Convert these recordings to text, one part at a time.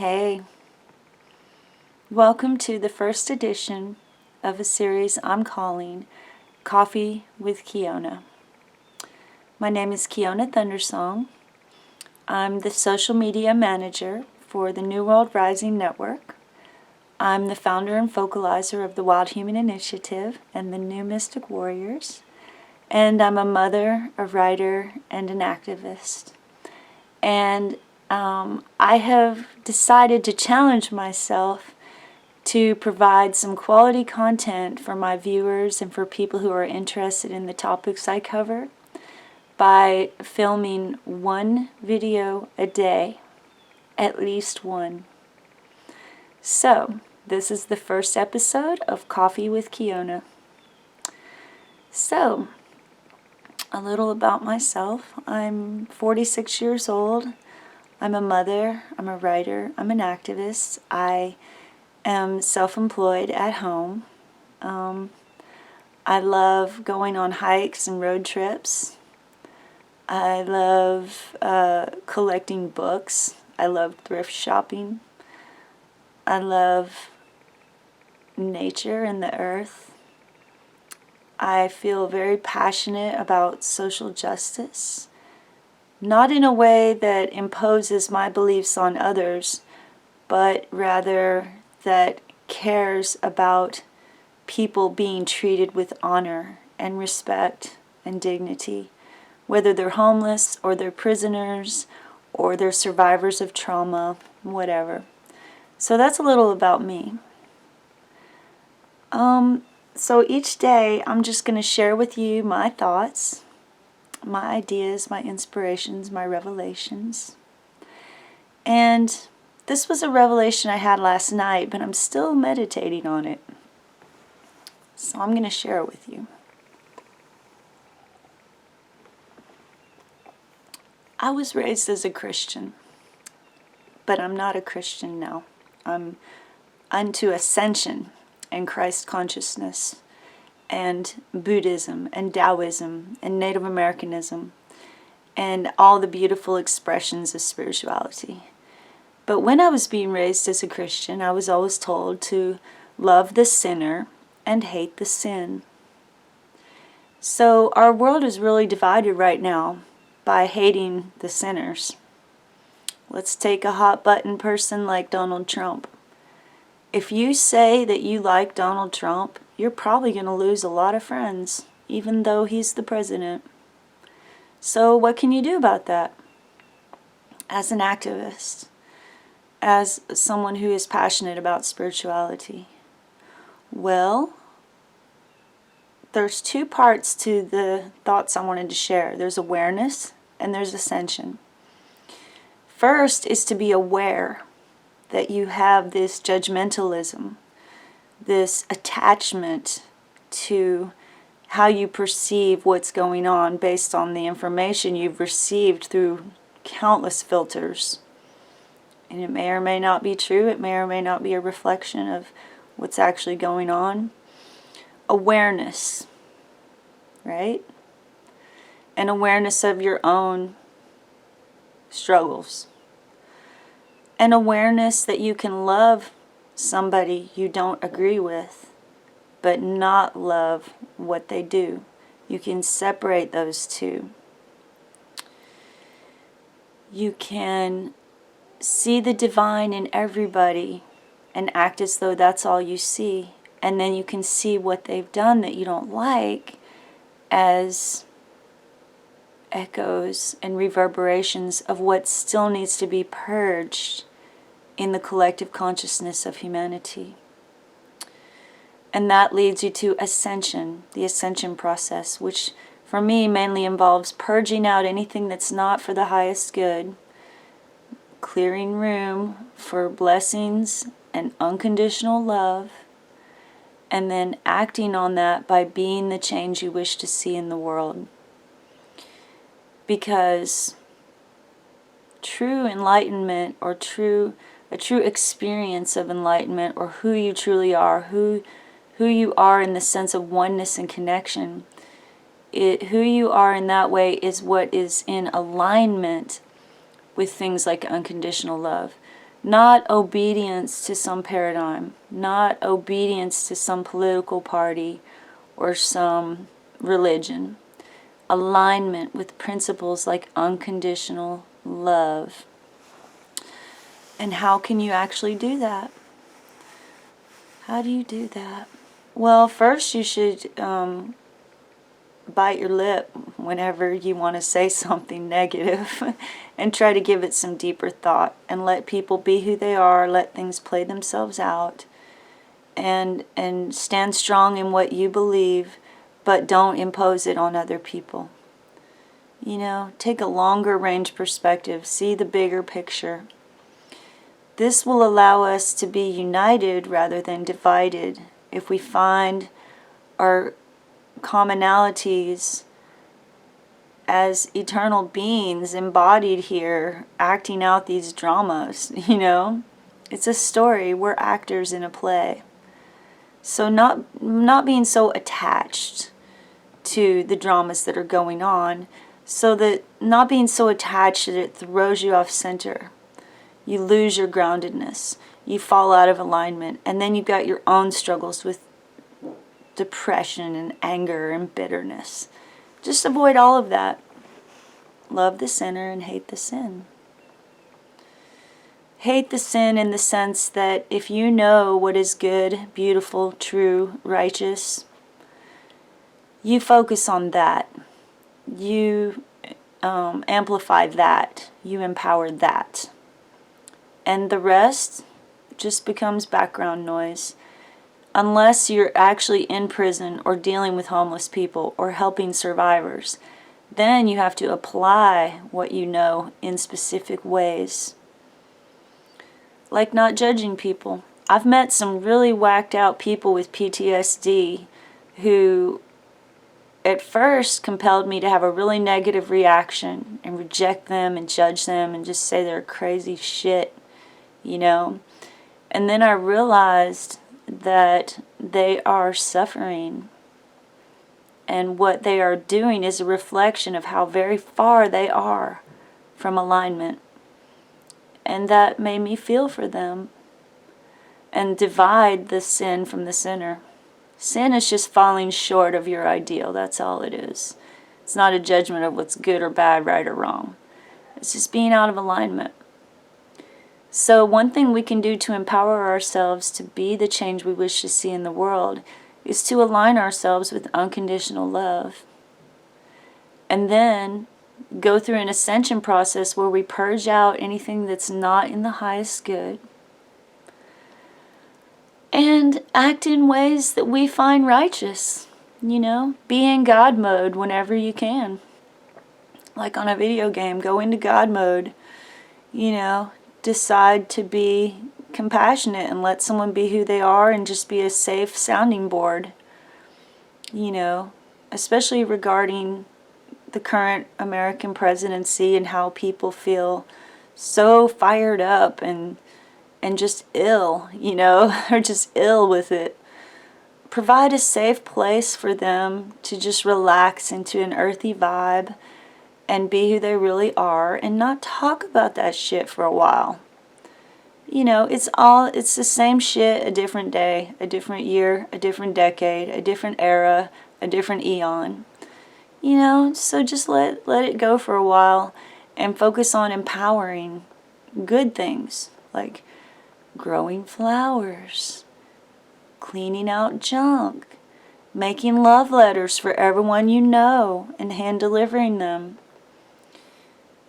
Hey, welcome to the first edition of a series I'm calling Coffee with Kiyonah. My name is Kiyonah Thundersong. I'm the social media manager for the New World Rising Network. I'm the founder and focalizer of the Wild Human Initiative and the New Mystic Warriors. And I'm a mother, a writer, and an activist. And I have decided to challenge myself to provide some quality content for my viewers and for people who are interested in the topics I cover by filming one video a day, at least one. So, this is the first episode of Coffee with Kiyonah. So, a little about myself. I'm 46 years old. I'm a mother, I'm a writer, I'm an activist. I am self-employed at home. I love going on hikes and road trips. I love collecting books. I love thrift shopping. I love nature and the earth. I feel very passionate about social justice. Not in a way that imposes my beliefs on others, but rather that cares about people being treated with honor and respect and dignity, whether they're homeless or they're prisoners or they're survivors of trauma, whatever. So that's a little about me. So each day I'm just going to share with you my thoughts, my ideas, my inspirations, my revelations. And this was a revelation I had last night, but I'm still meditating on it. So I'm going to share it with you. I was raised as a Christian, but I'm not a Christian now. I'm unto ascension and Christ consciousness and Buddhism and Taoism and Native Americanism and all the beautiful expressions of spirituality. But when I was being raised as a Christian, I was always told to love the sinner and hate the sin. So our world is really divided right now by hating the sinners. Let's take a hot button person like Donald Trump. If you say that you like Donald Trump, you're probably going to lose a lot of friends, even though he's the president. So what can you do about that? As an activist, as someone who is passionate about spirituality? Well, there's two parts to the thoughts I wanted to share. There's awareness and there's ascension. First is to be aware that you have this judgmentalism, this attachment to how you perceive what's going on based on the information you've received through countless filters. And it may or may not be true. It may or may not be a reflection of what's actually going on. Awareness, right? An awareness of your own struggles. An awareness that you can love somebody you don't agree with, but not love what they do. You can separate those two. You can see the divine in everybody and act as though that's all you see. And then you can see what they've done that you don't like as echoes and reverberations of what still needs to be purged in the collective consciousness of humanity. And that leads you to ascension, the ascension process, which for me mainly involves purging out anything that's not for the highest good, clearing room for blessings and unconditional love, and then acting on that by being the change you wish to see in the world. Because true enlightenment, or a true experience of enlightenment, or who you truly are, who you are in the sense of oneness and connection, who you are in that way is what is in alignment with things like unconditional love. Not obedience to some paradigm, not obedience to some political party or some religion. Alignment with principles like unconditional love. And how can you actually do that? How do you do that? Well, first you should bite your lip whenever you want to say something negative and try to give it some deeper thought and let people be who they are, let things play themselves out, and stand strong in what you believe, but don't impose it on other people. You know, take a longer range perspective, see the bigger picture. This will allow us to be united rather than divided if we find our commonalities as eternal beings embodied here, acting out these dramas, you know? It's a story. We're actors in a play. So not being so attached to the dramas that are going on, so that not being so attached that it throws you off center. You lose your groundedness. You fall out of alignment. And then you've got your own struggles with depression and anger and bitterness. Just avoid all of that. Love the sinner and hate the sin. Hate the sin in the sense that if you know what is good, beautiful, true, righteous, you focus on that. You amplify that. You empower that. And the rest just becomes background noise. Unless you're actually in prison or dealing with homeless people or helping survivors, then you have to apply what you know in specific ways. Like not judging people. I've met some really whacked out people with PTSD who at first compelled me to have a really negative reaction and reject them and judge them and just say they're crazy shit, you know. And then I realized that they are suffering, and what they are doing is a reflection of how very far they are from alignment. And that made me feel for them and divide the sin from the sinner. Sin is just falling short of your ideal. That's all it is. It's not a judgment of what's good or bad, right or wrong. It's just being out of alignment. So one thing we can do to empower ourselves to be the change we wish to see in the world is to align ourselves with unconditional love. And then go through an ascension process where we purge out anything that's not in the highest good. And act in ways that we find righteous. You know, be in God mode whenever you can. Like on a video game, go into God mode. You know, decide to be compassionate and let someone be who they are and just be a safe sounding board. You know, especially regarding the current American presidency and how people feel so fired up and just ill, you know, or just ill with it. Provide a safe place for them to just relax into an earthy vibe and be who they really are and not talk about that shit for a while. You know, it's the same shit, a different day, a different year, a different decade, a different era, a different eon. You know, so just let it go for a while and focus on empowering good things like growing flowers, cleaning out junk, making love letters for everyone you know and hand delivering them,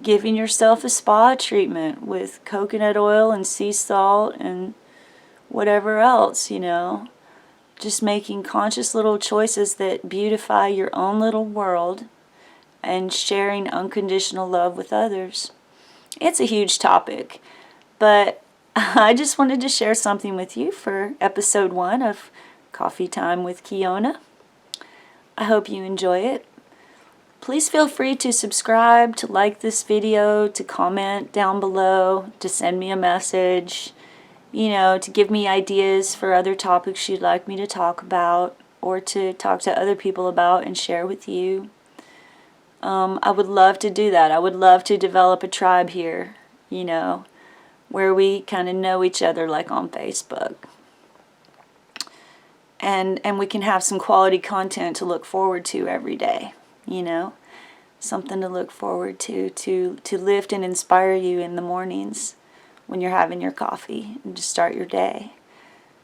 giving yourself a spa treatment with coconut oil and sea salt and whatever else, you know. Just making conscious little choices that beautify your own little world and sharing unconditional love with others. It's a huge topic, but I just wanted to share something with you for episode 1 of Coffee Time with Kiyonah. I hope you enjoy it. Please feel free to subscribe, to like this video, to comment down below, to send me a message, you know, to give me ideas for other topics you'd like me to talk about or to talk to other people about and share with you. I would love to do that. I would love to develop a tribe here, you know. where we kind of know each other like on Facebook. And we can have some quality content to look forward to every day, you know? Something to look forward to lift and inspire you in the mornings when you're having your coffee and to start your day.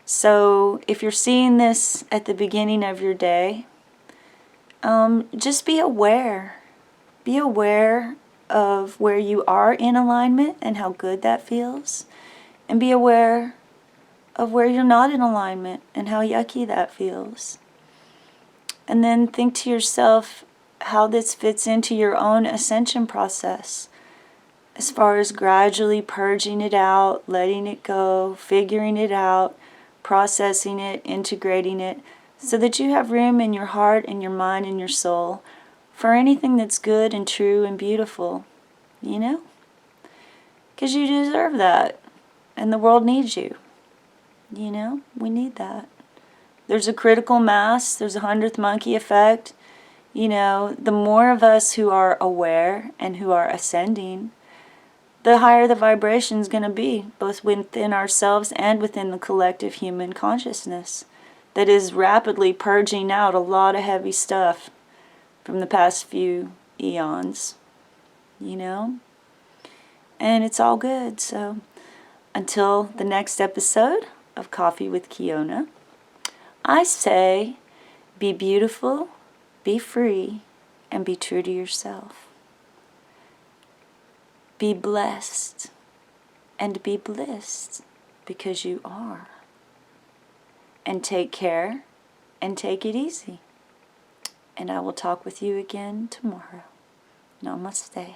So if you're seeing this at the beginning of your day, just be aware. Be aware of where you are in alignment and how good that feels. And be aware of where you're not in alignment and how yucky that feels. And then think to yourself how this fits into your own ascension process, as far as gradually purging it out, letting it go, figuring it out, processing it, integrating it, so that you have room in your heart and your mind and your soul for anything that's good and true and beautiful, you know? Because you deserve that, and the world needs you. You know, we need that. There's a critical mass, there's a 100th monkey effect. You know, the more of us who are aware and who are ascending, the higher the vibration is going to be, both within ourselves and within the collective human consciousness that is rapidly purging out a lot of heavy stuff from the past few eons, you know? And it's all good. So until the next episode of Coffee with Kiyonah, I say be beautiful, be free, and be true to yourself. Be blessed and be blissed because you are. And take care and take it easy. And I will talk with you again tomorrow. Namaste.